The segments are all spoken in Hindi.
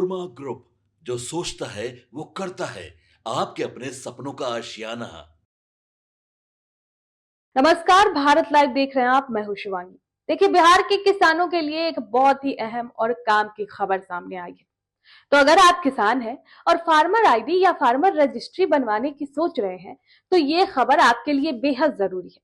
पनोरमा ग्रुप, जो सोचता है वो करता है। आपके अपने सपनों का आशियाना। नमस्कार, भारत लाइव देख रहे हैं आप। मैं हूं शिवांगी। देखिए, बिहार के किसानों के लिए एक बहुत ही अहम और काम की खबर सामने आई है। तो अगर आप किसान हैं और फार्मर आईडी या फार्मर रजिस्ट्री बनवाने की सोच रहे हैं, तो ये खबर आपके लिए बेहद जरूरी है।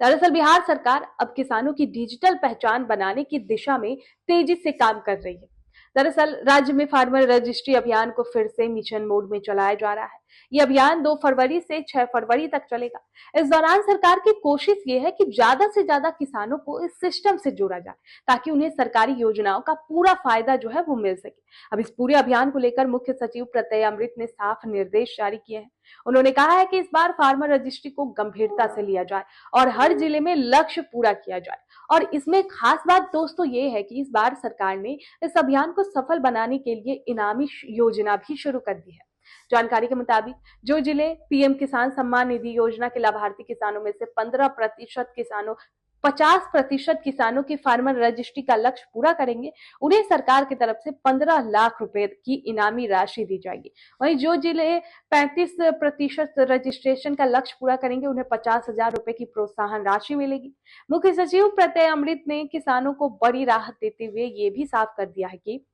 दरअसल बिहार सरकार अब किसानों की डिजिटल पहचान बनाने की दिशा में तेजी से काम कर रही है। दरअसल राज्य में फार्मर रजिस्ट्री अभियान को फिर से मिशन मोड में चलाया जा रहा है। ये अभियान 2 फरवरी से 6 फरवरी तक चलेगा। इस दौरान सरकार की कोशिश ये है कि ज्यादा से ज्यादा किसानों को इस सिस्टम से जोड़ा जाए, ताकि उन्हें सरकारी योजनाओं का पूरा फायदा जो है वो मिल सके। अब इस पूरे अभियान को लेकर मुख्य सचिव प्रत्यय अमृत ने साफ निर्देश जारी किए हैं। उन्होंने कहा है कि इस बार फार्मर रजिस्ट्री को गंभीरता से लिया जाए और हर जिले में लक्ष्य पूरा किया जाए। और इसमें खास बात दोस्तों ये है कि इस बार सरकार ने इस अभियान को सफल बनाने के लिए इनामी योजना भी शुरू कर दी है। जानकारी के मुताबिक जो जिले पीएम किसान सम्मान निधि योजना के लाभार्थी किसानों में से 50% किसानों की फार्मर रजिस्ट्री का लक्ष्य पूरा करेंगे, उन्हें सरकार की तरफ से 15 लाख रुपए की इनामी राशि दी जाएगी। वहीं जो जिले 35% रजिस्ट्रेशन का लक्ष्य पूरा करेंगे, उन्हें 50,000 रुपए की प्रोत्साहन राशि मिलेगी। मुख्य सचिव प्रत्यय अमृत ने किसानों को बड़ी राहत देते हुए ये भी साफ कर दिया है कि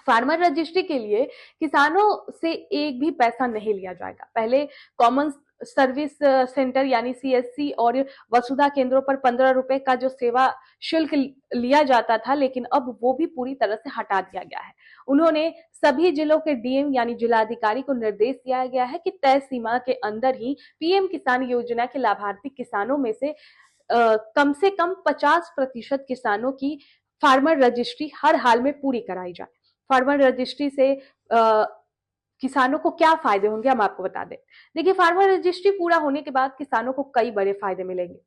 फार्मर रजिस्ट्री के लिए किसानों से एक भी पैसा नहीं लिया जाएगा। पहले कॉमन सर्विस सेंटर यानी सीएससी और वसुधा केंद्रों पर 15 रुपए का जो सेवा शुल्क लिया जाता था, लेकिन अब वो भी पूरी तरह से हटा दिया गया है। उन्होंने सभी जिलों के डीएम यानी जिलाधिकारी को निर्देश दिया गया है कि तय सीमा के अंदर ही पीएम किसान योजना के लाभार्थी किसानों में से कम 50% किसानों की फार्मर रजिस्ट्री हर हाल में पूरी कराई जाए। फार्मर रजिस्ट्री से किसानों को क्या फायदे होंगे, हम आपको बता दें। देखिए, फार्मर रजिस्ट्री पूरा होने के बाद किसानों को कई बड़े फायदे मिलेंगे।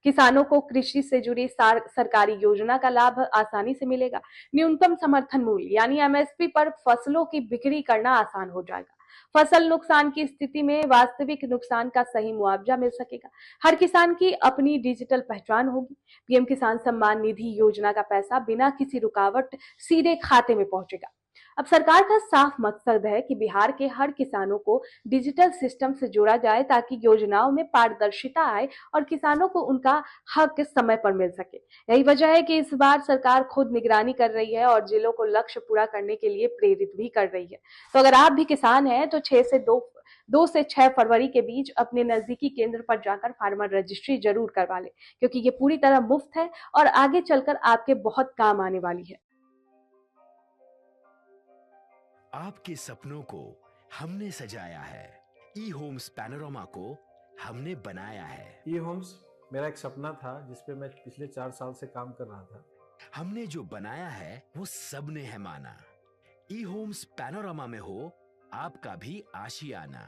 किसानों को कृषि से जुड़ी सरकारी योजना का लाभ आसानी से मिलेगा। न्यूनतम समर्थन मूल्य यानी एमएसपी पर फसलों की बिक्री करना आसान हो जाएगा। फसल नुकसान की स्थिति में वास्तविक नुकसान का सही मुआवजा मिल सकेगा। हर किसान की अपनी डिजिटल पहचान होगी। पीएम किसान सम्मान निधि योजना का पैसा बिना किसी रुकावट सीधे खाते में पहुंचेगा। अब सरकार का साफ मकसद है कि बिहार के हर किसानों को डिजिटल सिस्टम से जोड़ा जाए, ताकि योजनाओं में पारदर्शिता आए और किसानों को उनका हक समय पर मिल सके। यही वजह है कि इस बार सरकार खुद निगरानी कर रही है और जिलों को लक्ष्य पूरा करने के लिए प्रेरित भी कर रही है। तो अगर आप भी किसान हैं तो 2 से 6 फरवरी के बीच अपने नजदीकी केंद्र पर जाकर फार्मर रजिस्ट्री जरूर करवा लें, क्योंकि ये पूरी तरह मुफ्त है और आगे चलकर आपके बहुत काम आने वाली है। आपके सपनों को हमने सजाया है। ई होम्स पैनोरमा को हमने बनाया है। ई होम्स मेरा एक सपना था जिसपे मैं पिछले 4 साल से काम कर रहा था। हमने जो बनाया है वो सबने है माना। ई होम्स पैनोरमा में हो आपका भी आशियाना।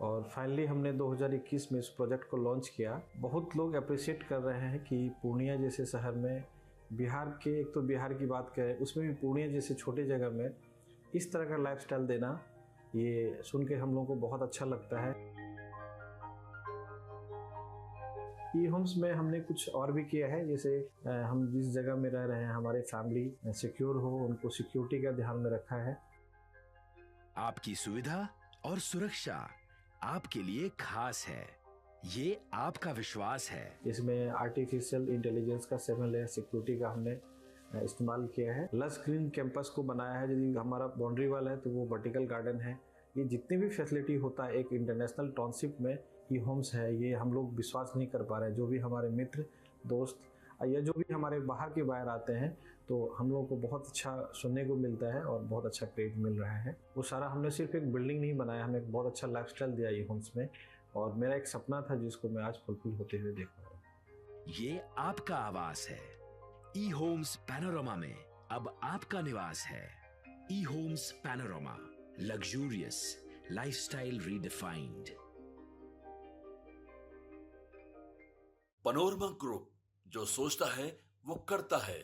और फाइनली हमने 2021 में इस प्रोजेक्ट को लॉन्च किया। बहुत लोग अप्रिशिएट कर रहे हैं कि पूर्णिया जैसे शहर में, बिहार के, एक तो बिहार की बात करें उसमें भी पूर्णिया जैसे छोटे जगह में इस तरह का लाइफस्टाइल देना, ये सुन के हम लोगों को बहुत अच्छा लगता है। ई होम्स में हमने कुछ और भी किया है, जैसे हम जिस जगह में रह रहे हैं हमारे फैमिली सिक्योर हो, उनको सिक्योरिटी का ध्यान में रखा है। आपकी सुविधा और सुरक्षा आपके लिए खास है, ये आपका विश्वास है। इसमें आर्टिफिशियल इंटेलिजेंस का 7 लेयर सिक्योरिटी का हमने इस्तेमाल किया है। लस ग्रीन कैंपस को बनाया है। यदि हमारा बाउंड्री वाल है तो वो वर्टिकल गार्डन है। ये जितनी भी फैसिलिटी होता है एक इंटरनेशनल टाउनशिप में, ई होम्स है, ये हम लोग विश्वास नहीं कर पा रहे हैं। जो भी हमारे मित्र दोस्त या जो भी हमारे बाहर के बाहर आते हैं, तो हम लोगों को बहुत अच्छा सुनने को मिलता है और बहुत अच्छा क्रेडिट मिल रहा है। वो सारा हमने सिर्फ एक बिल्डिंग नहीं बनाया, हमें एक बहुत अच्छा लाइफस्टाइल दिया ई होम्स में, और मेरा एक सपना था जिसको मैं आज फुलफिल होते हुए देख रहा हूँ। ये आपका आवास है। ई होम्स पैनोरमा में अब आपका निवास है। E Homes Panorama, luxurious lifestyle redefined. Panorama group, जो सोचता है वो करता है।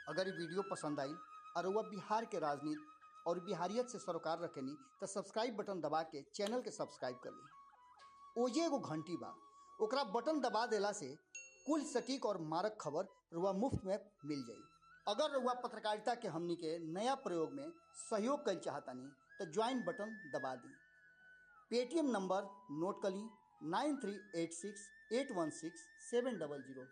अगर ये वीडियो पसंद आई और वह बिहार के राजनीति और बिहारियत से सरोकार रखेनी तो सब्सक्राइब बटन दबा के चैनल के सब्सक्राइब कर ली। ओजे एगो घंटी बा, ओकरा बटन दबा देला से कुल सटीक और मारक खबर रुआ मुफ्त में मिल जाई। अगर रउआ पत्रकारिता के हमनी के नया प्रयोग में सहयोग कर चाहतानी तो ज्वाइन बटन दबा दी। पेटीएम नंबर नोट कर ली 9386816700।